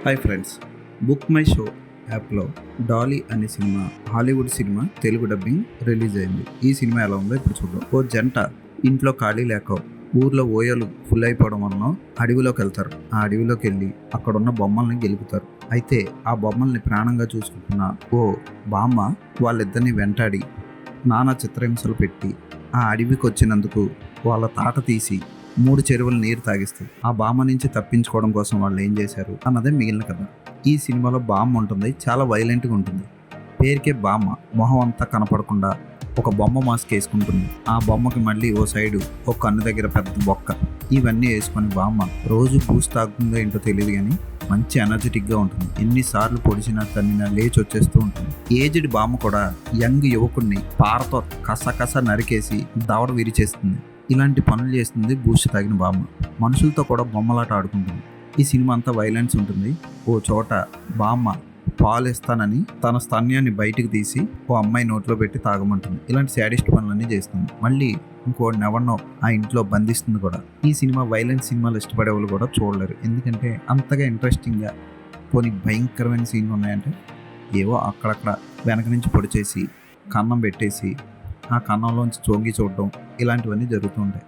Hi friends, book my show యాప్లో Dolly అనే cinema, Hollywood cinema Telugu dubbing release అయింది. ఈ సినిమా ఎలా ఉందో ఇప్పుడు చూద్దాం. ఓ జంట ఇంట్లో ఖాళీ లేక ఊర్లో ఓయలు ఫుల్ అయిపోవడం వలన అడవిలోకి వెళ్తారు. ఆ అడవిలోకి వెళ్ళి అక్కడ ఉన్న బొమ్మల్ని గెలుపుతారు. అయితే ఆ బొమ్మల్ని ప్రాణంగా చూసుకుంటున్న ఓ బామ్మ వాళ్ళిద్దరిని వెంటాడి నానా చిత్రహింసలు పెట్టి ఆ అడవికి వచ్చినందుకు వాళ్ళ తాట తీసి 3 చెరువుల నీరు తాగిస్తుంది. ఆ బామ్మ నుంచి తప్పించుకోవడం కోసం వాళ్ళు ఏం చేశారు అన్నదే మిగిలిన కథ. ఈ సినిమాలో బామ్మ ఉంటుంది, చాలా వైలెంట్గా ఉంటుంది. పేరుకే బామ్మ, మొహం అంతా కనపడకుండా ఒక బొమ్మ మాస్క్ వేసుకుంటుంది. ఆ బొమ్మకి మళ్ళీ ఓ సైడు ఒక కన్ను దగ్గర పెద్ద బొక్క, ఇవన్నీ వేసుకొని బామ్మ రోజు బూస్ట్ తాగుతుందో ఏంటో తెలియదు కానీ మంచి ఎనర్జెటిక్గా ఉంటుంది. ఎన్నిసార్లు పొడిచినా తన్నినా లేచి వచ్చేస్తూ ఉంటుంది. ఏజ్డ్ బామ్మ కూడా యంగ్ యువకుడిని పారతో కసకస నరికేసి దవడ విరిచేస్తుంది. ఇలాంటి పనులు చేస్తుంది బూస్ట్ తాగిన బామ్మ. మనుషులతో కూడా బొమ్మలాట ఆడుకుంటుంది. ఈ సినిమా అంతా వైలెన్స్ ఉంటుంది. ఓ చోట బామ్మ పాలు ఇస్తానని తన స్తన్యాన్ని బయటికి తీసి ఓ అమ్మాయి నోట్లో పెట్టి తాగమంటుంది. ఇలాంటి శాడిస్ట్ పనులన్నీ చేస్తుంది. మళ్ళీ ఇంకోటి ఎవరినో ఆ ఇంట్లో బంధిస్తుంది కూడా. ఈ సినిమా వైలెన్స్ సినిమాలు ఇష్టపడే వాళ్ళు కూడా చూడలేరు, ఎందుకంటే అంతగా ఇంట్రెస్టింగ్గా కొన్ని భయంకరమైన సీన్లు ఉన్నాయంటే ఏవో అక్కడక్కడ వెనక నుంచి పొడి చేసి కన్నం పెట్టేసి ఆ కన్నంలోంచి చోంగి చూడడం, ఇలాంటివన్నీ జరుగుతూ ఉంటాయి.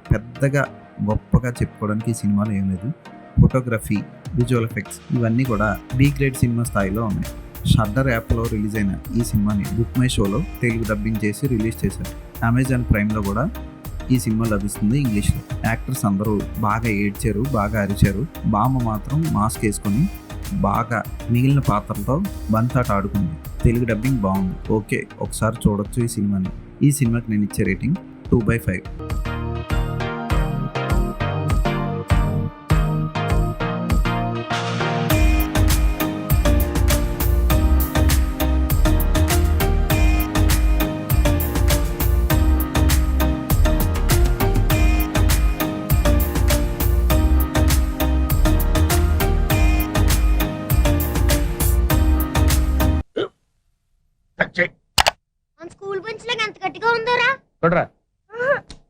పెద్దగా గొప్పగా చెప్పుకోవడానికి ఈ సినిమాలో ఏం లేదు. ఫోటోగ్రఫీ, విజువల్ ఎఫెక్ట్స్ ఇవన్నీ కూడా బి గ్రేడ్ సినిమా స్థాయిలో ఉన్నాయి. షడ్డర్ యాప్లో రిలీజ్ అయిన ఈ సినిమాని బుక్ మై షోలో తెలుగు డబ్బింగ్ చేసి రిలీజ్ చేశారు. అమెజాన్ ప్రైమ్లో కూడా ఈ సినిమా లభిస్తుంది ఇంగ్లీష్లో. యాక్టర్స్ అందరూ బాగా ఏడ్చారు, బాగా అరిచారు. బామ్మ మాత్రం మాస్క్ వేసుకొని బాగా మిగిలిన పాత్రలతో బంతాట ఆడుకుంది. తెలుగు డబ్బింగ్ బాగుంది, ఓకే, ఒకసారి చూడొచ్చు ఈ సినిమాని. ఈ సినిమాకి నేను ఇచ్చే రేటింగ్ 2/5. మన స్కూల్ బెంచ్ లాగా ఎంత గట్టిగా ఉందోరా. కొట్రా,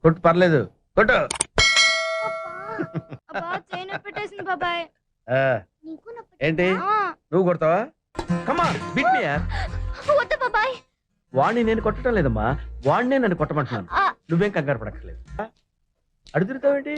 కొట్టు, పర్లేదు, కొట్టు. అబ్బా చైన్ పెట్టేసింది బాబాయ్. ఆ, నీకు నొప్పి ఏంటి నువ్వు కొడతావా? కమా బిట్ మీ యార్. వద్దు బాబాయ్. వాడిని నేను కొట్టడం లేదమ్మా, వాడినే నన్ను కొట్టమంటున్నాను. ఆ. నువ్వేం కంగారు పడక్కర్లేదు. అడుగు తిరుగుతావేంటి?